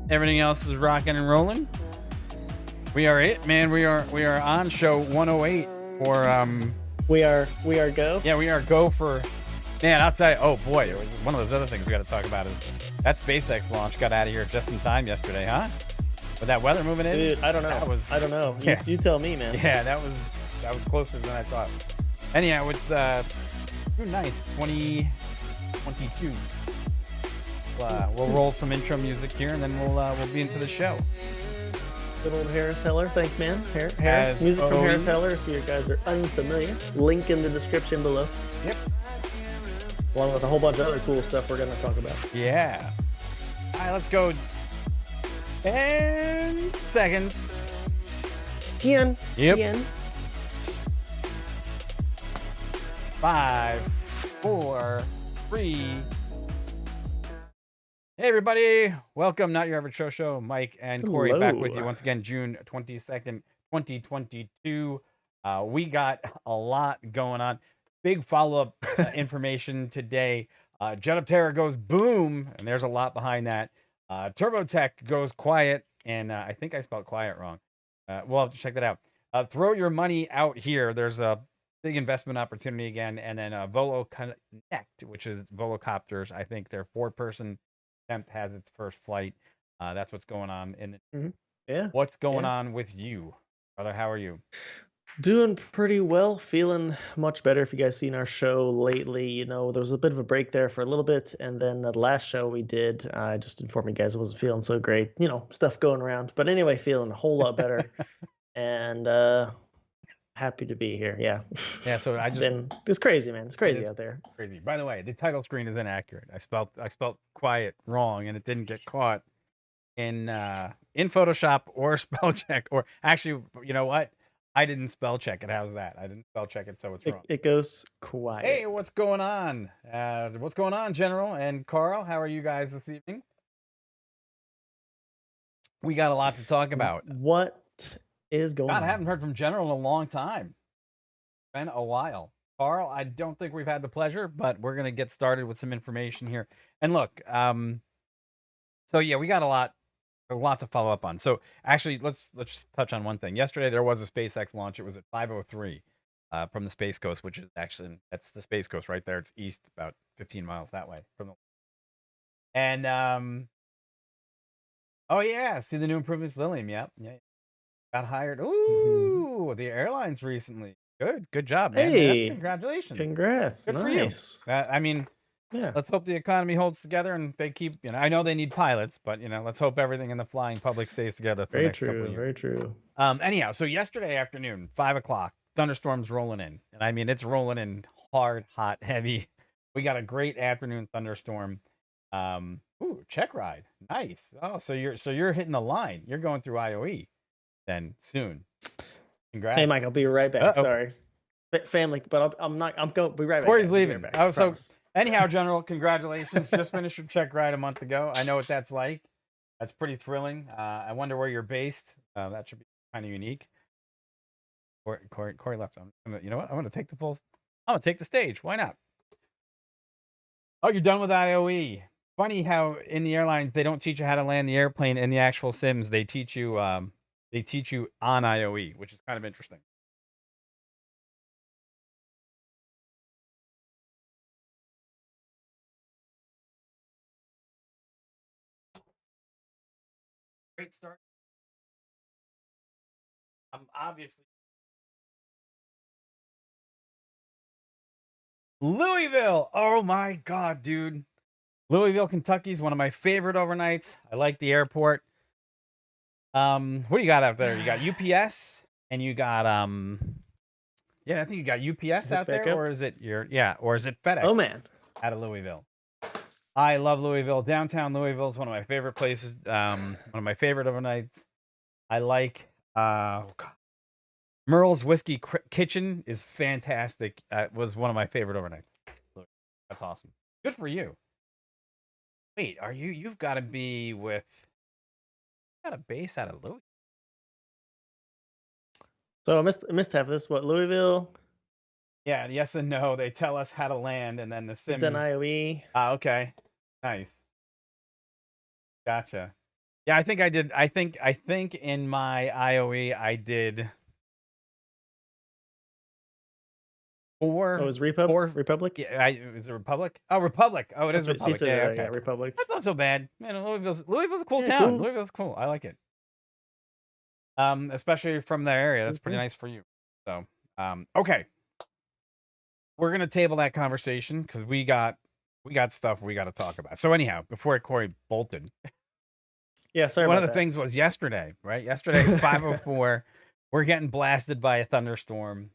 Everything else is rocking and rolling. We are it, man. We are on show 108 for We are go. yeah, we are go for, man, I'll tell you, oh boy, one of those other things we got to talk about is that SpaceX launch got out of here just in time yesterday, huh? With that weather moving in. Dude, I don't know. I don't know. Yeah. You tell me, man. Yeah, that was closer than I thought. Anyhow, it's June 9th, 2022. We'll roll some intro music here, and then we'll be into the show. Good old Harris Heller. Thanks, man. Harris. As Music from always. Harris Heller, if you guys are unfamiliar. Link in the description below. Yep. Along with a whole bunch of other cool stuff we're going to talk about. Yeah. All right, let's go. 10 seconds. 10. Yep. 10. 5, 4, 3. Hey, everybody. Welcome. Not Your Average Show. Mike and Corey back with you once again, June 22nd, 2022. We got a lot going on. Big follow-up information today. Jetoptera goes boom, and there's a lot behind that. Turbotech goes quiet, and I think I spelled quiet wrong. We'll have to check that out. Throw your money out here. There's a big investment opportunity again, and then VoloConnect, which is Volocopters. I think their 4-person attempt has its first flight. That's what's going on. Yeah. What's going on with you, brother? How are you? Doing pretty well, feeling much better. If you guys seen our show lately, you know, there was a bit of a break there for a little bit, and then the last show we did, I just informed you guys I wasn't feeling so great, you know, stuff going around. But anyway, feeling a whole lot better, and happy to be here. Yeah. Yeah. So it's crazy, man. It's crazy out there. Crazy. By the way, the title screen is inaccurate. I spelled quiet wrong, and it didn't get caught in Photoshop or spell check. Or actually, you know what? I didn't spell check it. How's that? I didn't spell check it, so it's wrong. It goes quiet. Hey, what's going on? What's going on, General and Carl? How are you guys this evening? We got a lot to talk about. What is going on? I haven't heard from General in a long time. Been a while. Carl, I don't think we've had the pleasure, but we're gonna get started with some information here. And look, so yeah, we got a lot to follow up on. So actually, let's touch on one thing. Yesterday there was a SpaceX launch. It was at 5:03 from the Space Coast, which is actually that's the Space Coast right there. It's east about 15 miles that way from the. And oh yeah, see the new improvements, Lilium. Yep, yeah, got hired. Ooh, the airlines recently. Good job, man. Hey, that's congratulations. Congrats. Good nice. for you. I mean, yeah. Let's hope the economy holds together and they keep, you know, I know they need pilots, but you know, let's hope everything in the flying public stays together for the next couple of years. Very true. Anyhow, so yesterday afternoon, 5 o'clock, thunderstorms rolling in. And I mean, it's rolling in hard, hot, heavy. We got a great afternoon thunderstorm. Ooh, check ride. Nice. Oh, so you're hitting the line. You're going through IOE then soon. Congrats. Hey, Mike, I'll be right back. Sorry. Family, but I'm going to be right back. Corey's leaving. Right back, oh, so anyhow, General, congratulations. Just finished your check ride a month ago. I know what that's like. That's pretty thrilling. I wonder where you're based. That should be kind of unique. Corey left. You know what? I'm going to take the stage. Why not? Oh, you're done with IOE. Funny how in the airlines, they don't teach you how to land the airplane in the actual sims. They teach you on IOE, which is kind of interesting. Great start. I'm obviously Louisville. Oh my God, dude. Louisville, Kentucky is one of my favorite overnights. I like the airport. What do you got out there? You got UPS and you got yeah, I think you got UPS out there, or is it FedEx? Oh man. Out of Louisville. I love Louisville. Downtown Louisville is one of my favorite places. One of my favorite overnights. I like Merle's Whiskey Kitchen is fantastic. It was one of my favorite overnights. That's awesome. Good for you. Wait, you've got to be with got a base out of Louisville. So I missed half of this. What, Louisville? Yeah, yes and no. They tell us how to land, and then the sim. Just an IOE. Ah, okay. Nice. Gotcha. Yeah, I think I did. I think in my IOE I did Oh, it four was four. Republic? Yeah, is it Republic? Oh, Republic. Oh, it is That's what he Republic. said it Yeah, right. Yeah, okay. Republic. That's not so bad. Man, Louisville's a cool Yeah, town. cool. Louisville's cool. I like it. Especially from that area. That's pretty Mhm. nice for you. So, okay, we're gonna table that conversation because we got stuff we got to talk about. So anyhow, before Corey bolted, Yeah, sorry one of about the that. things was yesterday, right? Yesterday is 5:04. We're getting blasted by a thunderstorm,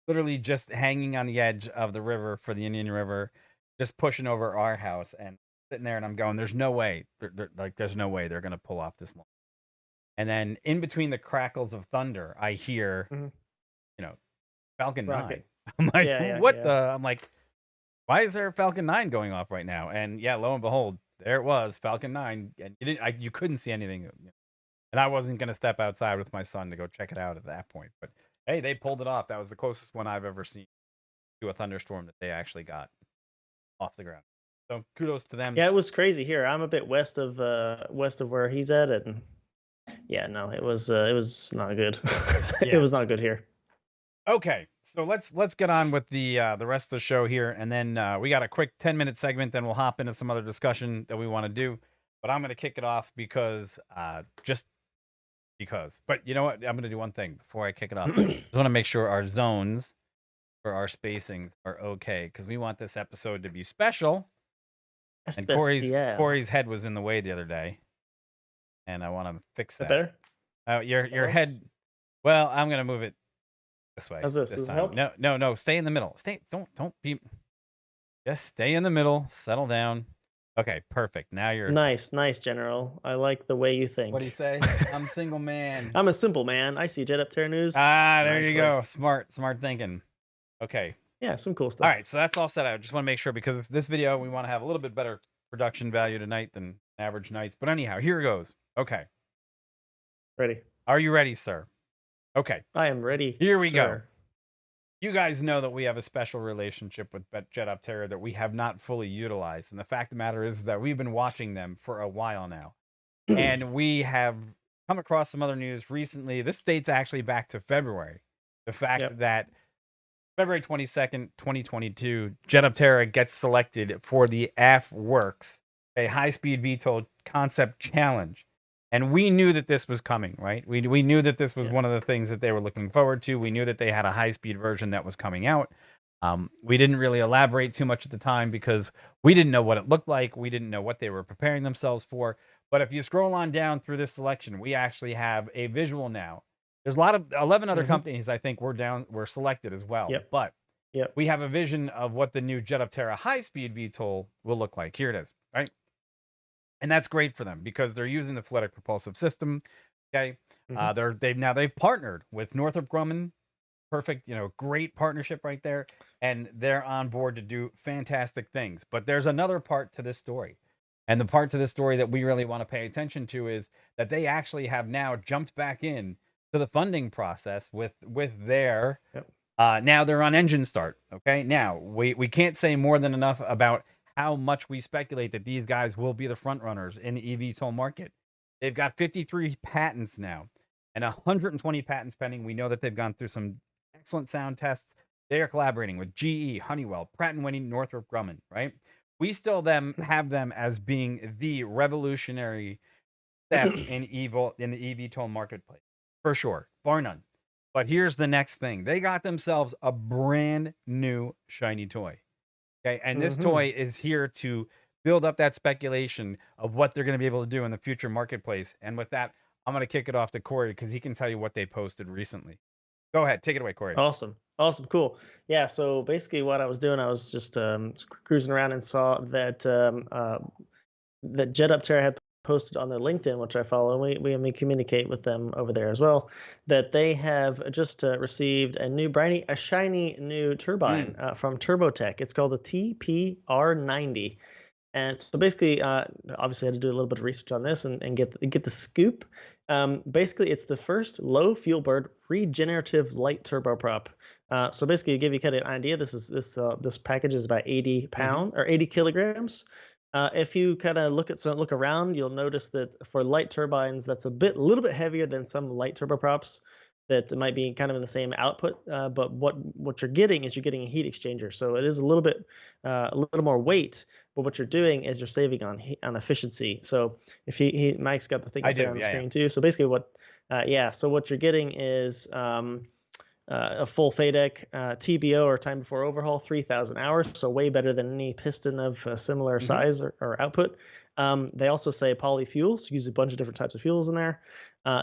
literally just hanging on the edge of the river for the Indian River, just pushing over our house and sitting there. And I'm going, there's no way, there's no way they're gonna pull off this long. And then in between the crackles of thunder, I hear, Mhm. you know, Falcon 9. Rocket. I'm like, Yeah, yeah, what yeah. the? I'm like, why is there a Falcon 9 going off right now? And yeah, lo and behold, there it was, Falcon 9. And you couldn't see anything. And I wasn't going to step outside with my son to go check it out at that point. But hey, they pulled it off. That was the closest one I've ever seen to a thunderstorm that they actually got off the ground. So kudos to them. Yeah, it was crazy here. I'm a bit west of where he's at, and yeah, no, it was not good. It Yeah. was not good here. Okay, so let's get on with the rest of the show here, and then we got a quick 10-minute segment. Then we'll hop into some other discussion that we want to do. But I'm going to kick it off because just because. But you know what? I'm going to do one thing before I kick it off. I just want to make sure our zones for our spacings are okay because we want this episode to be special. And Especial. Corey's head was in the way the other day, and I want to fix That that. better? That Your works? head. Well, I'm going to move it this way How's this? this Does this time. help? No. Stay in the middle. Don't be. Just stay in the middle. Settle down. Okay, perfect. Now you're. Nice, nice, General. I like the way you What do you think. say? I'm single man. I'm a simple man. I see Jetoptera news Ah, and there I you go. click. Smart thinking. Okay. Yeah, some cool All stuff. right, so that's all set. I just want to make sure because this video we want to have a little bit better production value tonight than average nights. But anyhow, here goes. Okay. Ready. Are you ready, sir? Okay. I am ready. Here we go. sir. You guys know that we have a special relationship with Jetoptera that we have not fully utilized. And the fact of the matter is that we've been watching them for a while now. And we have come across some other news recently. This dates actually back to February. The fact that February 22nd, 2022, Jetoptera gets selected for the AFWERX, a high-speed VTOL concept challenge. And we knew that this was coming, right? We knew that this was one of the things that they were looking forward to. We knew that they had a high-speed version that was coming out. We didn't really elaborate too much at the time because we didn't know what it looked like. We didn't know what they were preparing themselves for. But if you scroll on down through this selection, we actually have a visual now. There's a lot of 11 other companies I think were selected as well. But we have a vision of what the new Jetoptera high-speed VTOL will look like. Here it is, right? And that's great for them because they're using the phonetic propulsive system. Okay, they've partnered with Northrop Grumman. Perfect, great partnership right there, and they're on board to do fantastic things. But there's another part to this story, and the part to this story that we really want to pay attention to is that they actually have now jumped back in to the funding process with their. Now they're on engine start. Okay, now we can't say more than enough about how much we speculate that these guys will be the front runners in the eVTOL market. They've got 53 patents now and 120 patents pending. We know that they've gone through some excellent sound tests. They are collaborating with GE, Honeywell, Pratt & Whitney, Northrop Grumman, right? We still have them as being the revolutionary step in the eVTOL marketplace, for sure, bar none. But here's the next thing. They got themselves a brand new shiny toy. Okay, and this toy is here to build up that speculation of what they're going to be able to do in the future marketplace. And with that, I'm going to kick it off to Corey because he can tell you what they posted recently. Go ahead, take it away, Corey. Awesome. Awesome. Cool. Yeah. So basically, what I was doing, I was just cruising around and saw that that Jetoptera had posted on their LinkedIn, which I follow, and we communicate with them over there as well. That they have just received a shiny new turbine from Turbotech. It's called the TPR90. And so basically, obviously, I had to do a little bit of research on this and get the scoop. Basically, it's the first low fuel burn regenerative light turboprop. So basically, to give you kind of an idea, this package is about 80 pounds or 80 kilograms. If you kind of look around, you'll notice that for light turbines, that's a little bit heavier than some light turboprops that might be kind of in the same output. But what you're getting is you're getting a heat exchanger, so it is a little more weight. But what you're doing is you're saving on efficiency. So if Mike's got the thing I up there do, on the yeah, yeah. screen too. So basically, so what you're getting is a full FADEC TBO or time before overhaul, 3,000 hours, so way better than any piston of a similar Hmm. size or output. They also say polyfuel, so use a bunch of different types of fuels in there.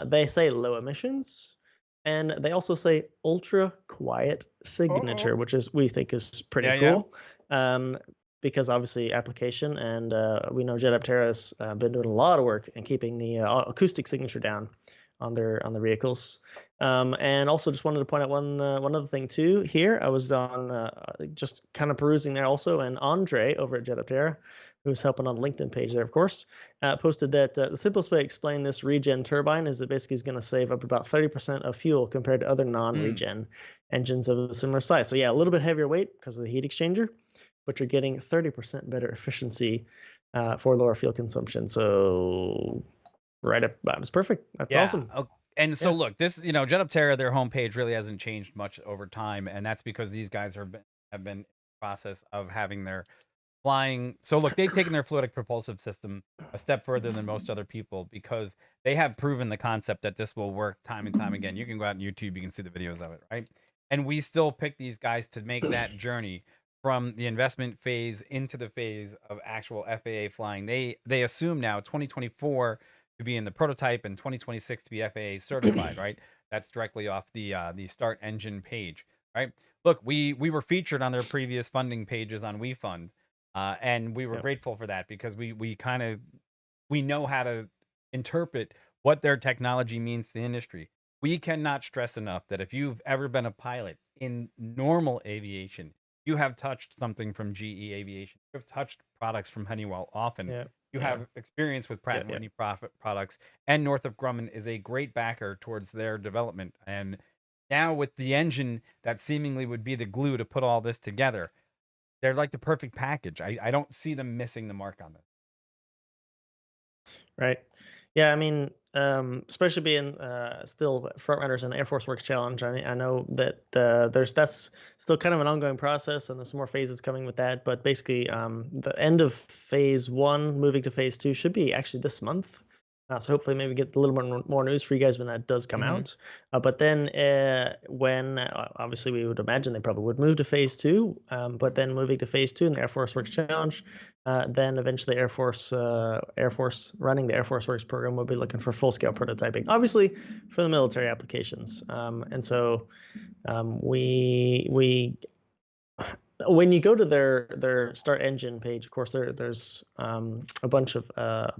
They say low emissions, and they also say ultra quiet signature, Uh-oh. which we think is pretty Yeah, yeah. cool. Um, because obviously application, and we know Jetoptera has been doing a lot of work in keeping the acoustic signature down on the vehicles. And also just wanted to point out one other thing too. Here, I was on just kind of perusing there also, and Andre over at Jetoptera, who's helping on the LinkedIn page there, of course, posted that the simplest way to explain this regen turbine is it basically is going to save up about 30% of fuel compared to other non-regen engines of a similar size. So yeah, a little bit heavier weight because of the heat exchanger, but you're getting 30% better efficiency for lower fuel consumption. So right up, that was perfect. That's Yeah. awesome. And so Yeah. look, this, Jetoptera, their homepage really hasn't changed much over time, and that's because these guys have been in the process of having their flying. So look, they've taken their fluidic propulsive system a step further than most other people because they have proven the concept that this will work time and time again. You can go out on YouTube, you can see the videos of it, right? And we still pick these guys to make that journey from the investment phase into the phase of actual FAA flying. They assume now 2024 to be in the prototype and 2026 to be FAA certified, right? That's directly off the start engine page, right? Look, we were featured on their previous funding pages on WeFund, and we were Yeah. grateful for that because we know how to interpret what their technology means to the industry. We cannot stress enough that if you've ever been a pilot in normal aviation, you have touched something from GE Aviation. You have touched products from Honeywell often. Yeah. You Yeah. have experience with Pratt Yeah. and Yeah. Whitney profit products, and Northrop Grumman is a great backer towards their development. And now with the engine that seemingly would be the glue to put all this together, they're like the perfect package. I don't see them missing the mark on this. Right. Yeah. I mean, especially being still front runners in the Air Force Works Challenge. I know that that's still kind of an ongoing process, and there's some more phases coming with that. But basically, the end of phase one, moving to phase two, should be actually this month. So hopefully, maybe get a little more news for you guys when that does come Mhm. out. But then, when obviously we would imagine they probably would move to phase two. But then moving to phase two in the Air Force Works Challenge, then eventually Air Force running the Air Force Works program will be looking for full scale prototyping, obviously for the military applications. And so we when you go to their start engine page, of course there's a bunch of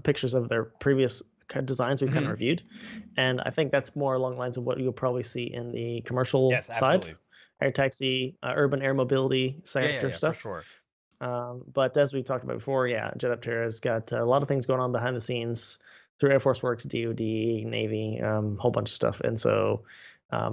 pictures of their previous designs we've kind of Mhm. reviewed, and I think that's more along the lines of what you'll probably see in the commercial Yes, side, absolutely. air taxi, urban air mobility Yeah, yeah, sector yeah, for stuff. sure. But as we've talked about before, yeah, Jetoptera has got a lot of things going on behind the scenes through Air Force Works, DoD, Navy, whole bunch of stuff, and so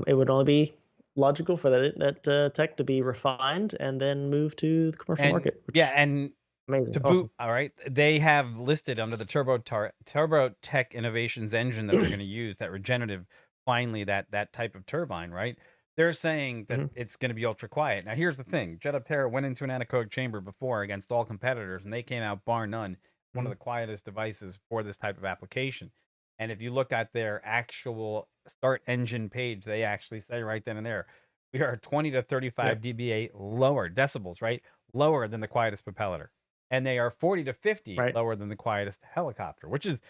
it would only be logical for that tech to be refined and then move to the commercial And market, yeah, which and amazing, to boot, awesome. all right, they have listed under the Turbotech Innovations engine that they're going to use that regenerative, finally that type of turbine, right? They're saying that Hmm. it's going to be ultra quiet. Now, here's the thing: Jetoptera went into an anechoic chamber before against all competitors, and they came out bar none one of Hmm. the quietest devices for this type of application. And if you look at their actual start engine page, they actually say right then and there, we are 20 to Yeah. 35 dBA lower decibels, right? Lower than the quietest propeller, and they are 40 to 50 Right. lower than the quietest helicopter, which is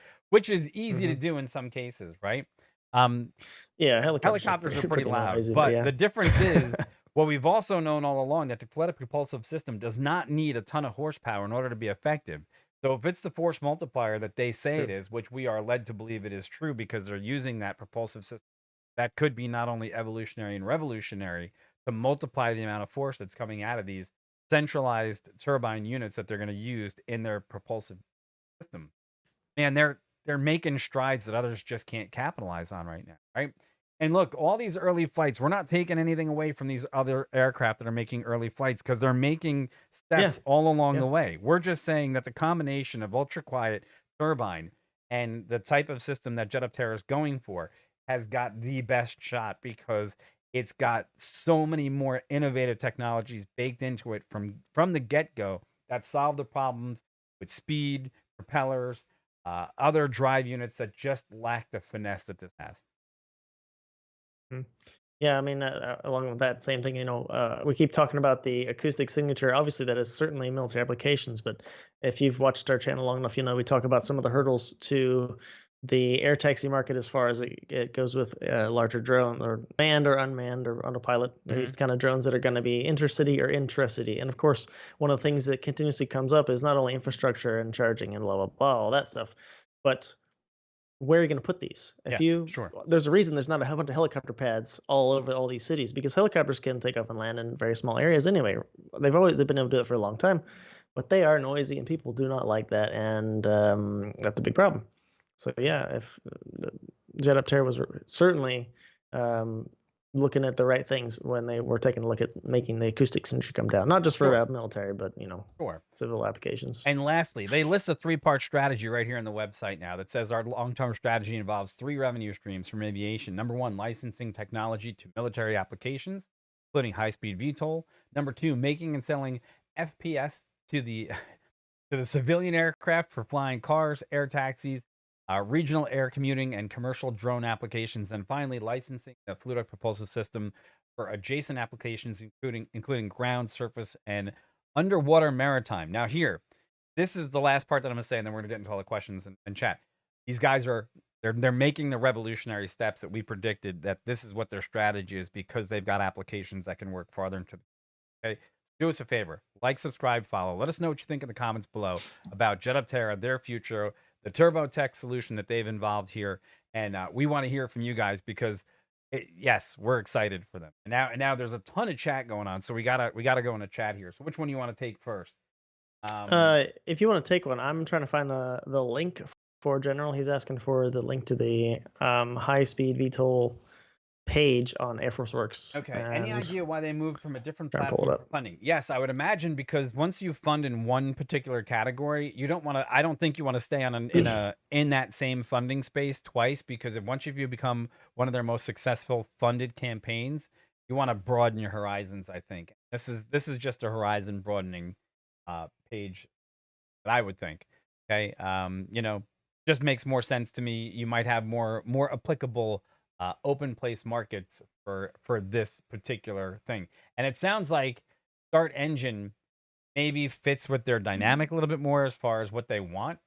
easy to Hmm. do in some cases, right? Um, Yeah, helicopters are Helicopters are pretty pretty pretty loud, noisy, but but yeah. the difference is what we've also known all along, that the fluidic propulsive system does not need a ton of horsepower in order to be effective. So if it's the force multiplier that they say it True. is, which we are led to believe it is true because they're using that propulsive system, that could be not only evolutionary and revolutionary to multiply the amount of force that's coming out of these centralized turbine units that they're going to use in their propulsive system. And they're making strides that others just can't capitalize on right now, right? And look, all these early flights, we're not taking anything away from these other aircraft that are making early flights because they're making Yeah, steps all along yeah. the way. We're just saying that the combination of ultra quiet turbine and the type of system that Jetoptera is going for has got the best shot because it's got so many more innovative technologies baked into it from the get-go that solve the problems with speed, propellers, other drive units that just lack the finesse that this has. Mm. Yeah, I mean, along with that same thing, we keep talking about the acoustic signature. Obviously, that is certainly military applications, but if you've watched our channel long enough, we talk about some of the hurdles to the air taxi market as far as it goes with larger drone or manned or unmanned or autopilot, these kind of drones that are going to be intercity or intracity. And of course, one of the things that continuously comes up is not only infrastructure and charging and blah, blah, blah, all that stuff, but where are you going to put these? Yeah, sure. There's a reason there's not a whole bunch of helicopter pads all over all these cities because helicopters can take off and land in very small areas anyway. They've been able to do it for a long time, but they are noisy and people do not like that, and that's a big problem. So yeah, if Jetoptera was certainly um, looking at the right things when they were taking a look at making the acoustic signature come down, not just for Sure. military, but Sure. civil applications. And lastly, they list a three-part strategy right here on the website now that says our long-term strategy involves three revenue streams from aviation. Number one, licensing technology to military applications, including high-speed VTOL. Number two, making and selling FPS to the to the civilian aircraft for flying cars, air taxis, regional air commuting, and commercial drone applications. And finally, licensing the fluidic propulsive system for adjacent applications, including ground, surface, and underwater maritime. Now, here, this is the last part that I'm going to say, and then we're going to get into all the questions and chat. These guys are they're making the revolutionary steps that we predicted that this is what their strategy is because they've got applications that can work farther into the okay. Do us a favor, like, subscribe, follow. Let us know what you think in the comments below about Jetoptera, their future, the Turbotech solution that they've involved here, and we want to hear from you guys because, yes, we're excited for them. And now there's a ton of chat going on, so we gotta go in a chat here. So which one do you want to take first? If you want to take one, I'm trying to find the link for General. He's asking for the link to the high speed VTOL page on AFWERX. Okay. Any idea why they moved from a different platform for funding? Yes, I would imagine because once you fund in one particular category, you don't want to. I don't think you want to stay in that same funding space twice because once you become one of their most successful funded campaigns, you want to broaden your horizons. I think this is just a horizon broadening page that I would think. Okay. Just makes more sense to me. You might have more applicable open place markets for this particular thing. And it sounds like Start Engine maybe fits with their dynamic a little bit more as far as what they want.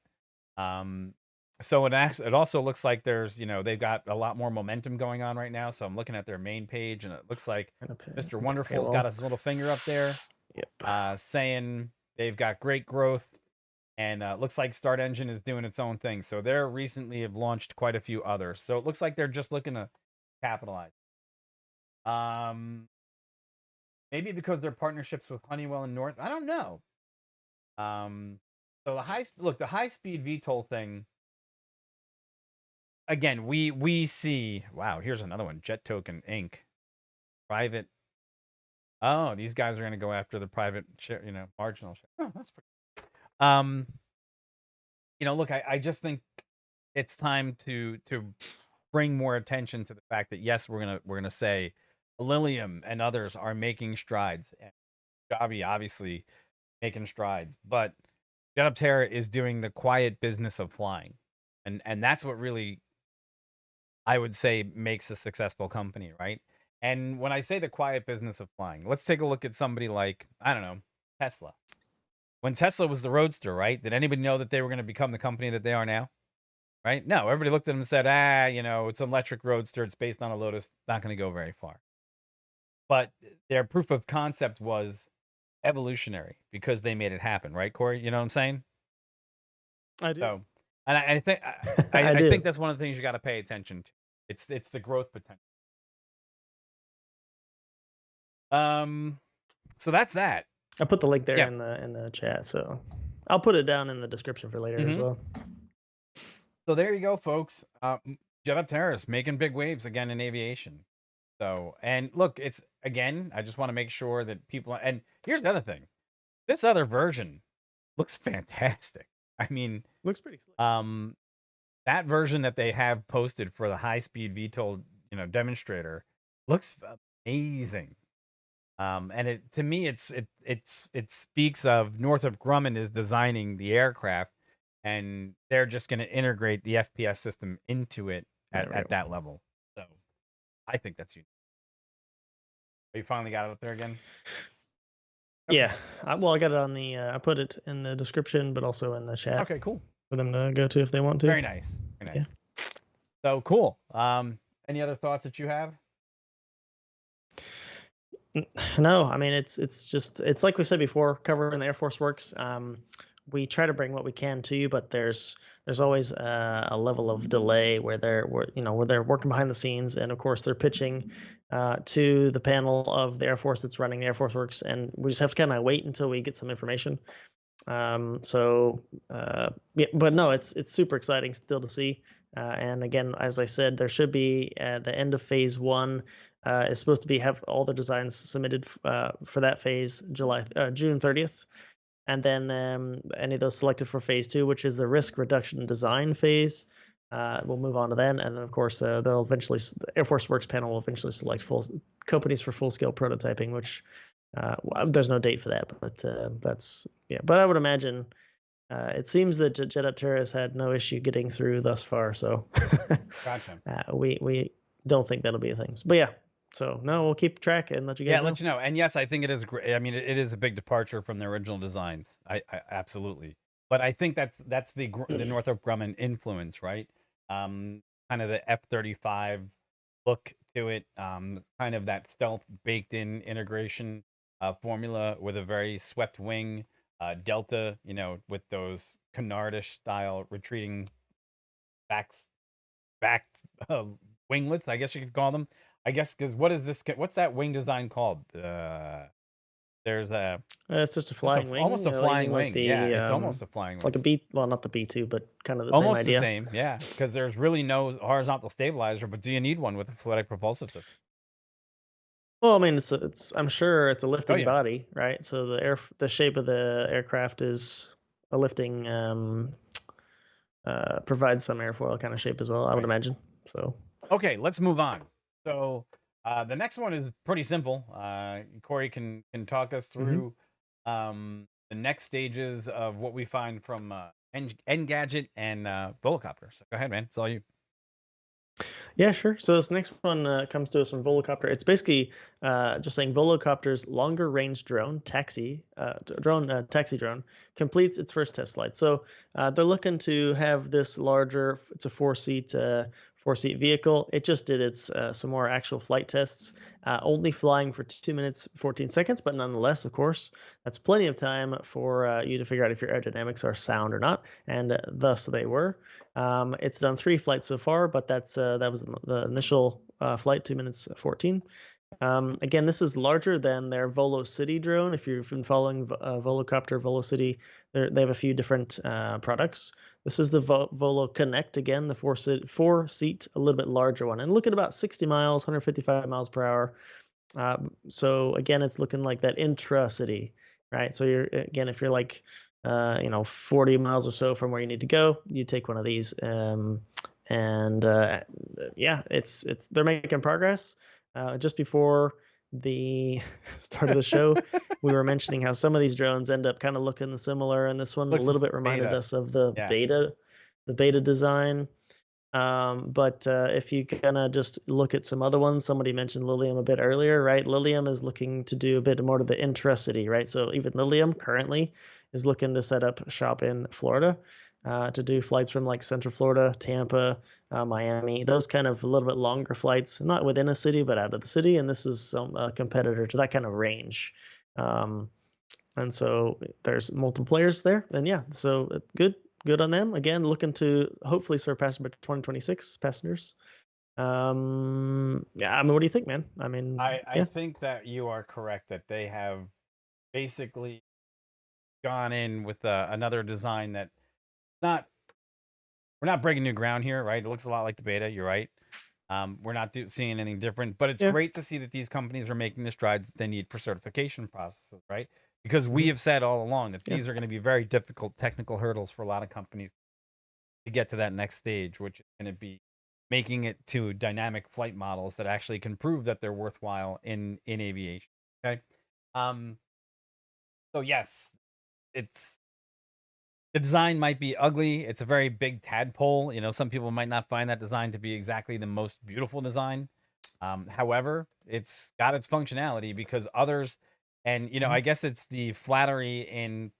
So it also looks like they've got a lot more momentum going on right now. So I'm looking at their main page, and it looks like Mr. Wonderful's got his little finger up there, saying they've got great growth. And looks like Start Engine is doing its own thing. So they're recently have launched quite a few others. So it looks like they're just looking to capitalize. Maybe because their partnerships with Honeywell and North. I don't know. So the high speed VTOL thing. Again, we see. Wow, here's another one. Jet Token Inc. Private. Oh, these guys are going to go after the private share. Marginal share. Oh, that's pretty. Look, I just think it's time to bring more attention to the fact that yes, we're gonna say Lilium and others are making strides. And Javi obviously making strides, but Jetoptera is doing the quiet business of flying, and that's what really I would say makes a successful company, right? And when I say the quiet business of flying, let's take a look at somebody like I don't know Tesla. When Tesla was the Roadster, right? Did anybody know that they were going to become the company that they are now? Right? No, everybody looked at them and said, it's an electric Roadster. It's based on a Lotus. Not going to go very far. But their proof of concept was evolutionary because they made it happen. Right, Corey? You know what I'm saying? I do. So, and I think I think that's one of the things you got to pay attention to. It's the growth potential. So that's that. I put the link there in the chat, so I'll put it down in the description for later as well. So there you go, folks. Jetoptera is making big waves again in aviation. So, and look, it's again, I just want to make sure that people, and here's the other thing. This other version looks fantastic. I mean, Looks pretty slick. That version that they have posted for the high-speed VTOL, demonstrator looks amazing. And it to me, it speaks of Northrop Grumman is designing the aircraft, and they're just going to integrate the FPS system into it at that level. So I think that's unique. You finally got it up there again? Okay. Yeah. Well, I got it on the. I put it in the description, but also in the chat. Okay, cool. For them to go to if they want to. Very nice. Very nice. Yeah. So cool. Any other thoughts that you have? No, I mean it's just it's like we've said before, covering the AFWERX. We try to bring what we can to you, but there's always a level of delay where they're working behind the scenes, and of course they're pitching to the panel of the Air Force that's running the AFWERX, and we just have to kind of wait until we get some information. Yeah, but no, it's super exciting still to see. And again, as I said, there should be the end of phase one is supposed to be have all the designs submitted for that phase June 30th. And then any of those selected for phase two, which is the risk reduction design phase, we'll move on to then. And then, of course, they'll eventually, the AFWERX panel will eventually select companies for full scale prototyping, which there's no date for that, but that's, yeah. But I would imagine it seems that Jetoptera has had no issue getting through thus far. So Gotcha. We don't think that'll be a thing. But yeah, so no, we'll keep track and let you guys know. Let you know. And yes, I think it is great. I mean, it is a big departure from the original designs. I absolutely. But I think that's the Northrop Grumman influence, right? Kind of the F-35 look to it. Kind of that stealth baked in integration formula with a very swept wing. Delta, with those Canardish style retreating back winglets, I guess you could call them. I guess because what's that wing design called? There's a it's just a flying wing, almost a flying wing. Like Yeah, it's almost a flying wing. Like a B, well, not the B2, but kind of the almost same idea. The same, yeah. Because there's really no horizontal stabilizer, but do you need one with a fluidic propulsive system? Well, I mean, it's I'm sure it's a lifting body, right? So the shape of the aircraft is a lifting provides some airfoil kind of shape as well, I would imagine. So okay, let's move on. So the next one is pretty simple. Corey can talk us through the next stages of what we find from Engadget and Volocopter. So go ahead, man. It's all you. Yeah, sure. So this next one comes to us from Volocopter. It's basically just saying Volocopter's longer range drone taxi drone completes its first test flight. So they're looking to have this larger. It's a four-seat vehicle. It just did its some more actual flight tests, only flying for 2 minutes 14 seconds, but nonetheless, of course, that's plenty of time for you to figure out if your aerodynamics are sound or not, and thus they were. It's done 3 flights so far, but that was the initial flight, 2 minutes 14. Again, this is larger than their Volocity drone. If you've been following Volocopter, Volocity, they have a few different products. This is the VoloConnect, again, the four-seat, a little bit larger one. And look at about 60 miles, 155 miles per hour. So again, it's looking like that intra-city, right? So if you're like 40 miles or so from where you need to go, you take one of these. Yeah, they're making progress. Just before the start of the show, we were mentioning how some of these drones end up kind of looking similar, and this one a little bit reminded us of the beta design. But if you kind of just look at some other ones, somebody mentioned Lilium a bit earlier, right? Lilium is looking to do a bit more to the intra-city, right? So even Lilium currently is looking to set up shop in Florida to do flights from like Central Florida, Tampa, Miami, those kind of a little bit longer flights, not within a city, but out of the city. And this is some competitor to that kind of range. And so there's multiple players there. And yeah, so good on them. Again, looking to hopefully surpass 2026 passengers. Yeah, I mean, what do you think, man? I mean, I think that you are correct that they have basically gone in with another design that not we're not breaking new ground here, right? It looks a lot like the beta. You're right. We're not seeing anything different, but it's Yeah. great to see that these companies are making the strides that they need for certification processes, right? Because we Hmm. have said all along that Yeah. these are going to be very difficult technical hurdles for a lot of companies to get to that next stage, which is going to be making it to dynamic flight models that actually can prove that they're worthwhile in aviation. Okay. Um, so yes, it's the design might be ugly. It's a very big tadpole. You know, some people might not find that design to be exactly the most beautiful design. However, it's got its functionality because others, and you know, Hmm. I guess it's the flattery in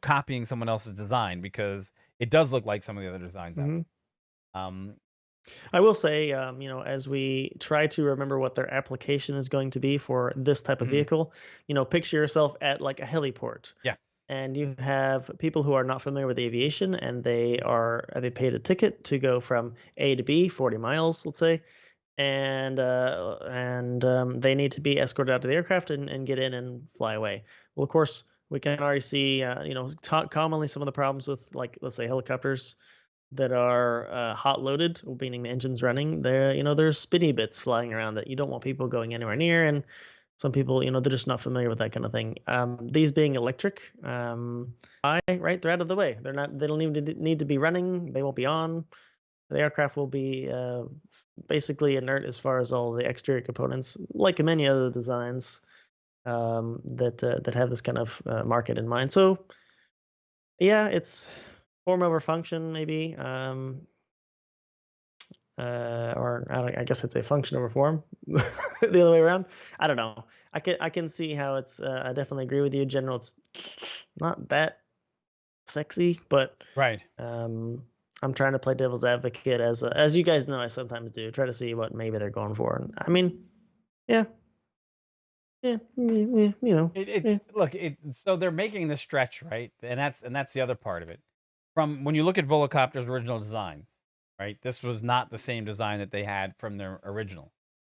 copying someone else's design because it does look like some of the other designs out Hmm. there. I will say, as we try to remember what their application is going to be for this type of Mhm. vehicle, picture yourself at like a heliport, Yeah, and you have people who are not familiar with aviation, and they paid a ticket to go from A to B, 40 miles, let's say, and they need to be escorted out to the aircraft and get in and fly away. Well, of course, we can already see, commonly some of the problems with, like, let's say, helicopters that are hot loaded, meaning the engine's running. There's spinny bits flying around that you don't want people going anywhere near, and some people, they're just not familiar with that kind of thing. These being electric, right, they're out of the way. They're not. They don't even need to be running. They won't be on. The aircraft will be basically inert as far as all the exterior components, like many other designs that have this kind of market in mind. So yeah, it's form over function, maybe. Or I guess it's a function over form, the other way around. I don't know. I can see how it's. I definitely agree with you. In general, it's not that sexy, but right. um, I'm trying to play devil's advocate as you guys know I sometimes do. Try to see what maybe they're going for. And I mean, yeah, yeah, yeah. It's look. So they're making the stretch, right? And that's the other part of it. From when you look at Volocopter's original designs, right? This was not the same design that they had from their original,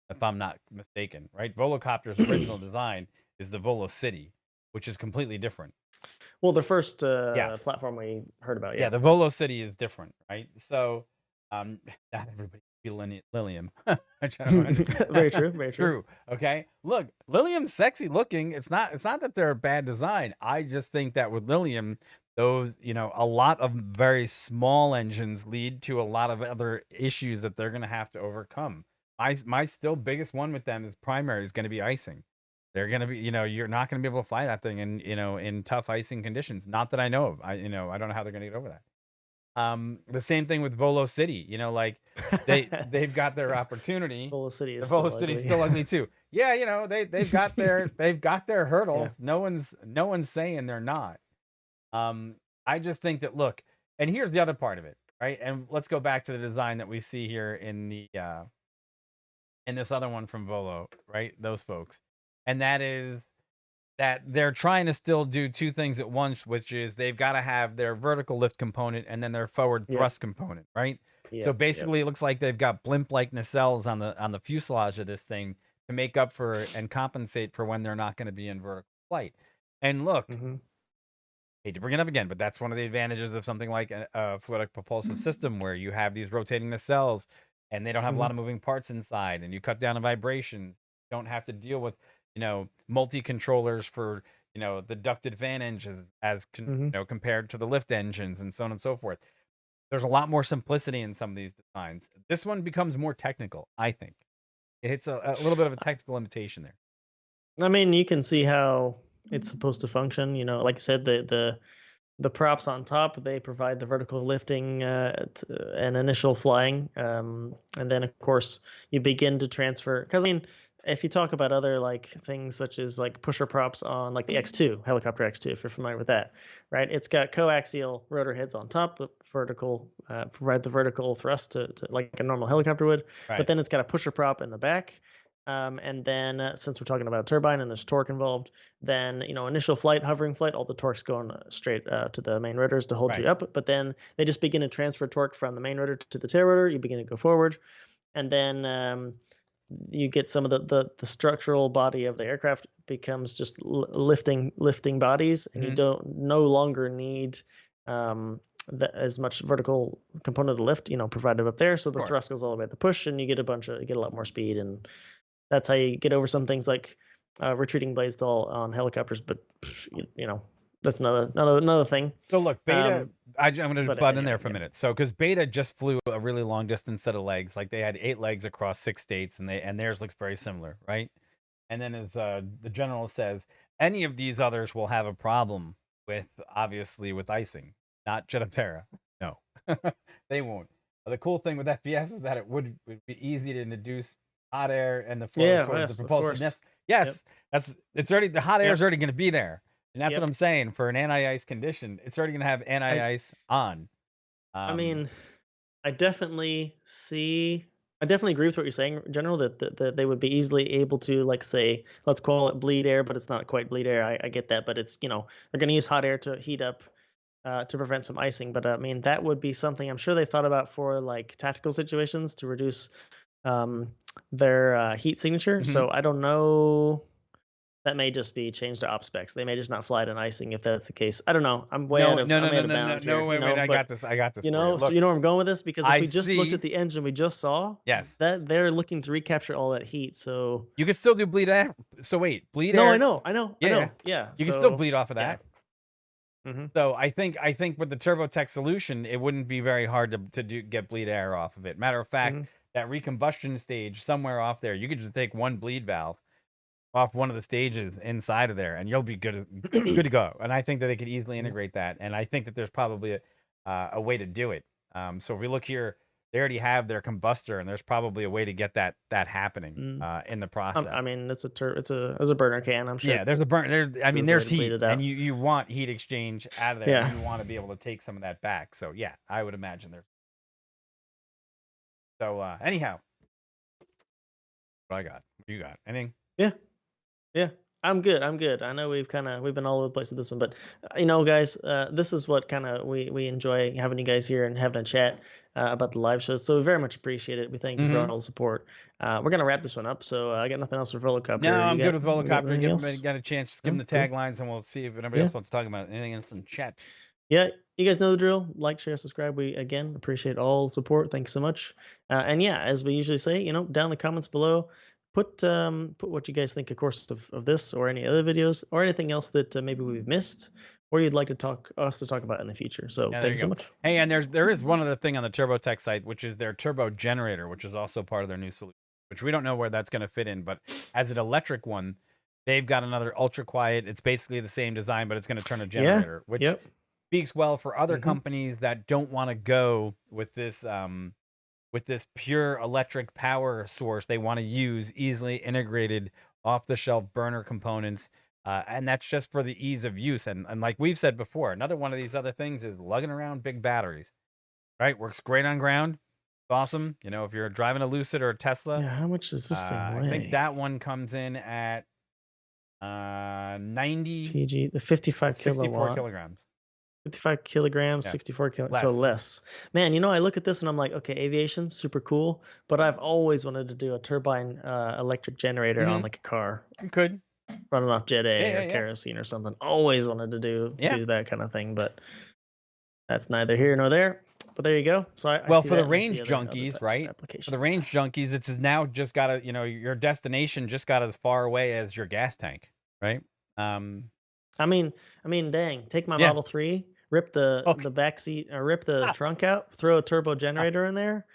if I'm not mistaken, right? Volocopter's original design is the Volo City, which is completely different. Well, the first Yeah, platform we heard about, yeah, yeah. the Volo City is different, right? So, not everybody be Lilium. Very true, very true. True. Okay. Look, Lilium's sexy looking. It's not that they're a bad design. I just think that with Lilium, those, a lot of very small engines lead to a lot of other issues that they're gonna have to overcome. My still biggest one with them is primary is gonna be icing. They're gonna be, you're not gonna be able to fly that thing in tough icing conditions. Not that I know of. I don't know how they're gonna get over that. The same thing with Volo City. Like they've got their opportunity. Volo City The is Volo still City's ugly. still ugly too. Yeah, they've got their Yeah. hurdles. No one's saying they're not. Um, I just think that look, and here's the other part of it, right? And let's go back to the design that we see here in this other one from Volo, right? Those folks. And that is that they're trying to still do two things at once, which is they've got to have their vertical lift component and then their forward Yep. thrust component, right? So Yep. Yep. basically, it looks like they've got blimp-like nacelles on the fuselage of this thing to make up for and compensate for when they're not going to be in vertical flight. And look, Hmm. hate to bring it up again, but that's one of the advantages of something like a fluidic propulsive system where you have these rotating nacelles and they don't have a lot Hmm. of moving parts inside, and you cut down on vibrations. You don't have to deal with multi controllers for the ducted fan engines Hmm. compared to the lift engines and so on and so forth. There's a lot more simplicity in some of these designs. This one becomes more technical, I think. It hits a little bit of a technical limitation there. I mean, you can see how it's supposed to function. Like I said, the props on top, they provide the vertical lifting and initial flying, and then of course you begin to transfer. Because I mean, if you talk about other like things such as like pusher props on like the X2 helicopter X2, if you're familiar with that, right? It's got coaxial rotor heads on top, but vertical provide the vertical thrust to like a normal helicopter would, but Right. then it's got a pusher prop in the back. And then since we're talking about a turbine and there's torque involved, then initial flight, hovering flight, all the torque's going straight to the main rotors to hold you Right. up, but then they just begin to transfer torque from the main rotor to the tail rotor. You begin to go forward, and then you get some of the structural body of the aircraft becomes just lifting bodies, and you Hmm. don't no longer need as much vertical component of lift, provided up there. So the Sure. thrust goes all the way at the push, and you get a lot more speed, and that's how you get over some things like retreating blade stall on helicopters. But that's another thing. So look, Beta. I'm going to But butt in anyway, there for a minute. So because Beta just flew a really long distance set of legs, like they had 8 legs across 6 states, and theirs looks very similar, right? And then as the general says, any of these others will have a problem with obviously with icing, not Jetoptera. No, they won't. But the cool thing with FPS is that it would be easy to introduce hot air and the flow towards yes, the of course. propulsiveness. Yep. Yes, it's already the hot air is Yep. already going to be there. And that's Yep. what I'm saying. For an anti-ice condition, it's already going to have anti-ice on. I mean, I definitely agree with what you're saying, General, that they would be easily able to, like, say, let's call it bleed air, but it's not quite bleed air. I get that, but it's, they're going to use hot air to heat up to prevent some icing. But I mean, that would be something I'm sure they thought about for like tactical situations to reduce their heat signature. So I don't know. That may just be changed to op specs. They may just not fly it in icing if that's the case. I don't know. I'm way out of bounds here. Wait, I got this. I got this. For you. Look, so you know where I'm going with this? Because if I we just looked see. at the engine we just saw, Yes, that they're looking to recapture all that heat. So you could still do bleed air. So wait, bleed no, air. I know. Yeah. You can still bleed off of that. So I think with the Turbotech solution, it wouldn't be very hard to get bleed air off of it. Matter of fact, that recombustion stage somewhere off there, you could just take one bleed valve off one of the stages inside of there, and you'll be good to go. And I think that they could easily integrate that. And I think that there's probably a way to do it. So if we look here, they already have their combustor, and there's probably a way to get that happening in the process. I mean, it's a burner can. I'm sure. Yeah, there's a burner. There's heat, and you want heat exchange out of there. Yeah. And you want to be able to take some of that back. So yeah, I would imagine there's. So anyhow, what I got? What you got? Anything? Yeah, I'm good. I know we've been all over the place with this one, but guys, this is what kind of we enjoy having you guys here and having a chat about the live shows. So we very much appreciate it. We thank you for all the support. We're gonna wrap this one up. So I got nothing else for Volocopter. No, I'm good with Volocopter. Got a chance. Just give them the taglines, and we'll see if anybody else wants to talk about anything else in chat. Yeah, you guys know the drill. Like, share, subscribe. We again appreciate all the support. Thanks so much. And yeah, as we usually say, down in the comments below, put what you guys think, of course, of this or any other videos or anything else that maybe we've missed or you'd like to talk about in the future. So thank you so much. Hey, and there is one other thing on the Turbotech site, which is their turbo generator, which is also part of their new solution, which we don't know where that's going to fit in, but as an electric one, they've got another ultra quiet. It's basically the same design, but it's going to turn a generator, which speaks well for other companies that don't want to go with this pure electric power source. They want to use easily integrated off-the-shelf burner components, and that's just for the ease of use. And like we've said before, another one of these other things is lugging around big batteries. Right, works great on ground. It's awesome. If you're driving a Lucid or a Tesla. Yeah, how much does this thing weigh? I think that one comes in at 90 kg, the 55 64 kilograms. 55 kilograms, 64 kilograms, so less. Man, I look at this and I'm like, okay, aviation, super cool, but I've always wanted to do a turbine electric generator on like a car. You could. Running off Jet A or kerosene or something. Always wanted to do that kind of thing, but that's neither here nor there. But there you go. So for the range junkies, right? For the range junkies, it's now just got to, your destination just got as far away as your gas tank, right? I mean, dang, take my Model 3, rip the back seat or rip the trunk out, throw a turbo generator in there,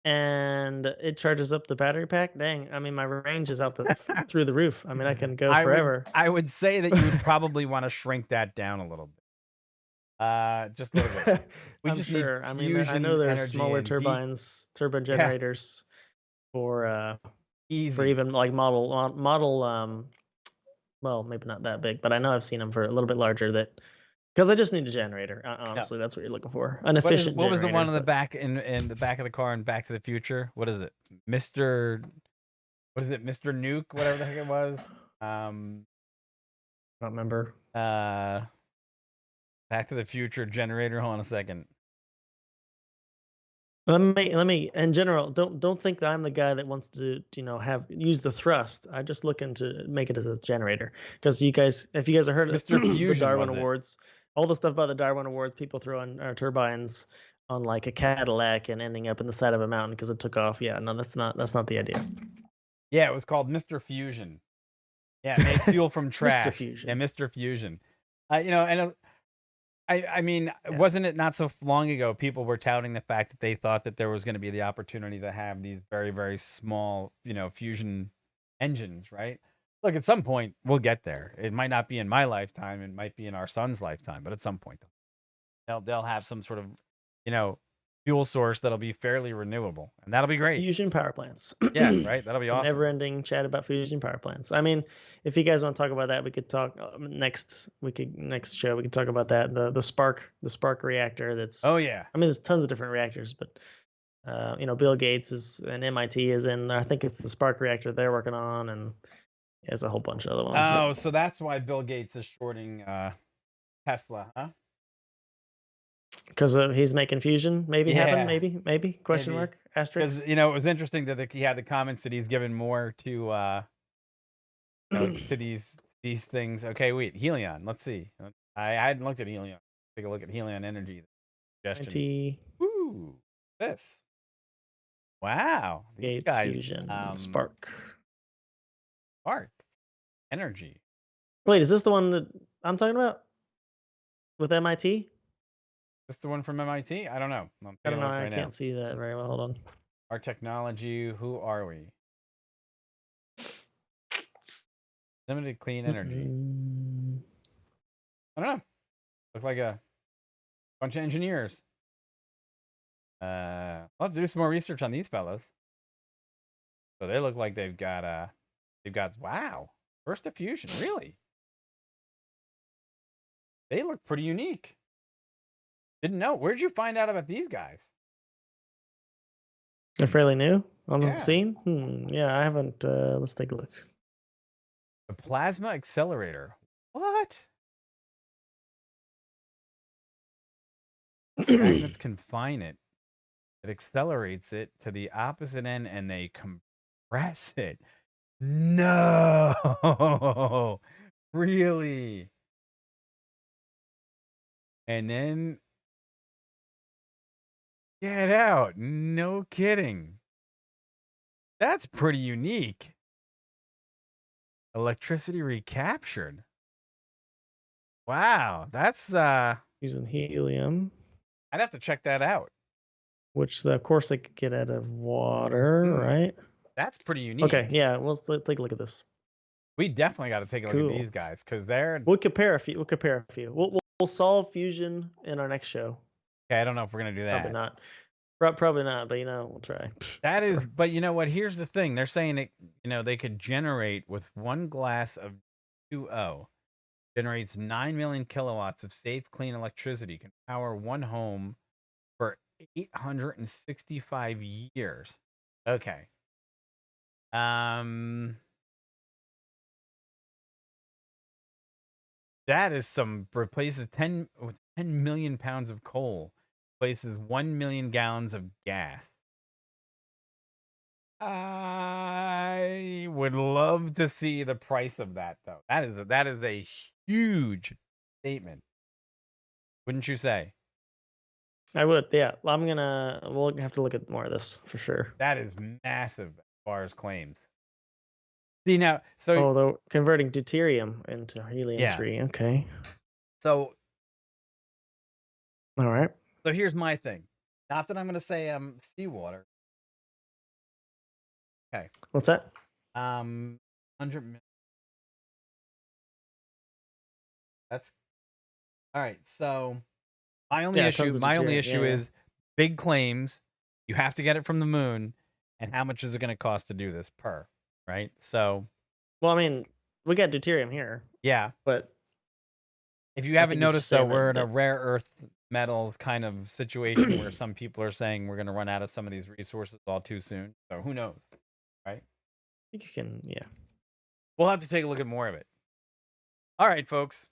and it charges up the battery pack. Dang, I mean, my range is out through the roof. I mean, I can go forever. I would say that you would probably want to shrink that down a little bit. Just a little bit. I'm sure. I mean, I know there's smaller turbines, turbo generators for even like model. Well, maybe not that big, but I know I've seen them for a little bit larger. Because I just need a generator. Honestly, that's what you're looking for. An efficient generator. What was the one in the back in the back of the car in Back to the Future? What is it? Mr. Nuke, whatever the heck it was. I don't remember. Back to the Future generator. Hold on a second. Let me in general, don't think that I'm the guy that wants to, use the thrust. I just looking to make it as a generator. Because if you guys have heard of the Darwin Awards, all the stuff about the Darwin Awards, people throwing turbines on like a Cadillac and ending up in the side of a mountain because it took off. Yeah, no, that's not the idea. Yeah, it was called Mr. Fusion. Yeah, made fuel from Mr. trash. Yeah, Fusion. Mr. Fusion. You know, and I mean, Yeah. wasn't it not so long ago people were touting the fact that they thought that there was going to be the opportunity to have these very, very small, you know, fusion engines, right? Look, at some point we'll get there. It might not be in my lifetime, it might be in our son's lifetime, but at some point they'll have some sort of, you know, fuel source that'll be fairly renewable, and that'll be great. Fusion power plants. Yeah, right? That'll be A awesome. never-ending chat about fusion power plants. I mean, if you guys want to talk about that, we could talk next show. We could talk about that the spark reactor. Oh That's yeah. I mean, there's tons of different reactors, but you know, Bill Gates is and MIT is in. I think it's the spark reactor they're working on, and there's a whole bunch of other ones. But Oh, so that's why Bill Gates is shorting Tesla, huh? because he's making fusion, maybe happen, Yeah, maybe question maybe. mark Because asterisk. you know, it was interesting that he had the comments that he's given more to you know, to these things. Okay, wait, Helion. Let's see. I hadn't looked at Helion. Take a look at Helion Energy suggestion. MIT Woo! This. Wow. These Gates guys fusion spark. Spark Energy. Wait, is this the one that I'm talking about with MIT? This the one from MIT? I don't know. I'm I taking don't a know. look I right now. can't see that very well. Hold on. Our technology, who are we? Limited clean energy. I don't know. Look like a bunch of engineers. I'll have to do some more research on these fellows. So they look like they've got wow. First diffusion, really? They look pretty unique. Didn't know. Where'd you find out about these guys? They're fairly new on the Yeah. scene. Yeah, I haven't. Let's take a look. The plasma accelerator. What? Magnets confine it. It accelerates it to the opposite end and they compress it. No. Really? And then get out. No kidding. That's pretty unique. Electricity recaptured. Wow, that's Using helium, I'd have to check that out. which of course they could get out of water, right? That's pretty unique. Okay, yeah. Let's take a look at this. We definitely got to take a look at Cool. these guys because they're We'll compare a few. We'll solve fusion in our next show. okay. I don't know if we're gonna do that. Probably not. Probably not. But you know, we'll try. That is, but you know what? Here's the thing. They're saying that you know they could generate with one glass of 2O generates 9 million kilowatts of safe, clean electricity. Can power one home for 865 years. Okay. That is some replaces 10 with 10 million pounds of coal, replaces 1 million gallons of gas. I would love to see the price of that though. That is a huge statement. Wouldn't you say? I would. Yeah. We'll have to look at more of this for sure. That is massive as far as claims. See now, so Oh, they're converting deuterium into helium-3. Yeah. Okay. so All right. so here's my thing. Not that I'm gonna say I'm seawater. Okay. What's that? 100 million. That's all right. So my only Yeah, issue, tons of deuterium, yeah. is big claims. You have to get it from the moon, and how much is it going to cost to do this per? Right. So Well, I mean, we got deuterium here, yeah, but if you haven't think it's noticed just though, saying we're in that a rare earth metals kind of situation where some people are saying we're going to run out of some of these resources all too soon. So who knows, right? I think you can, yeah. We'll have to take a look at more of it. All right, folks.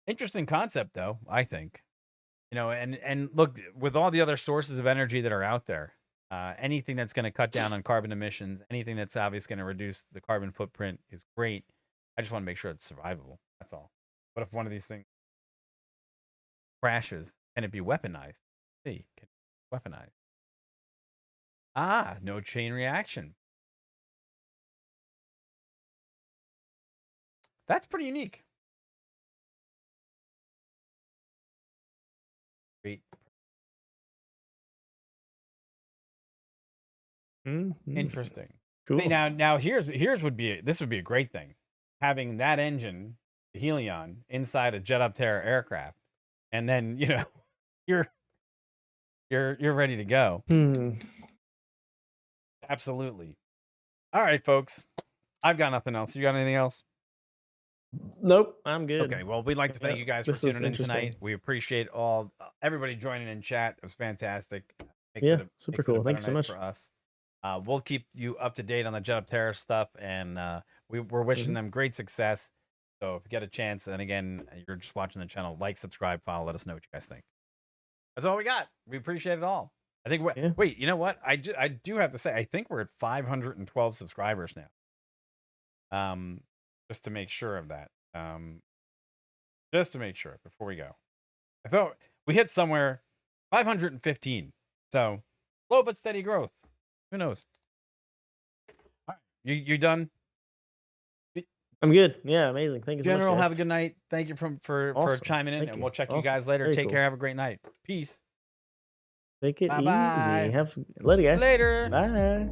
Interesting concept though, I think. You know, and look, with all the other sources of energy that are out there, anything that's going to cut down on carbon emissions, anything that's obviously going to reduce the carbon footprint is great. I just want to make sure it's survivable. That's all. What if one of these things crashes. Can it be weaponized? Let's see, can it be weaponized? Ah, no chain reaction. That's pretty unique. Great. Interesting. Cool. See, now here's would be this would be a great thing, having that engine, the Helion, inside a Jetoptera aircraft, and then you're ready to go. Absolutely. All right, folks. I've got nothing else. You got anything else? Nope, I'm good. Okay, well, we'd like to thank you guys for tuning in tonight. We appreciate everybody joining in chat. It was fantastic. Super cool. Thank you so much for us. We'll keep you up to date on the Jetoptera stuff, and we're wishing them great success. So if you get a chance, and again, you're just watching the channel, like, subscribe, follow, let us know what you guys think. That's all we got. We appreciate it all. I think wait, you know what? I do have to say, I think we're at 512 subscribers now. Just to make sure of that. Just to make sure before we go. I thought we hit somewhere 515. So slow but steady growth. Who knows? All right. You done? I'm good. Yeah, amazing. Thank you so much. General, have a good night. Thank you for chiming in, and we'll check you guys later. Take care. Have a great night. Peace. Take it easy. Later, guys. Later. Bye.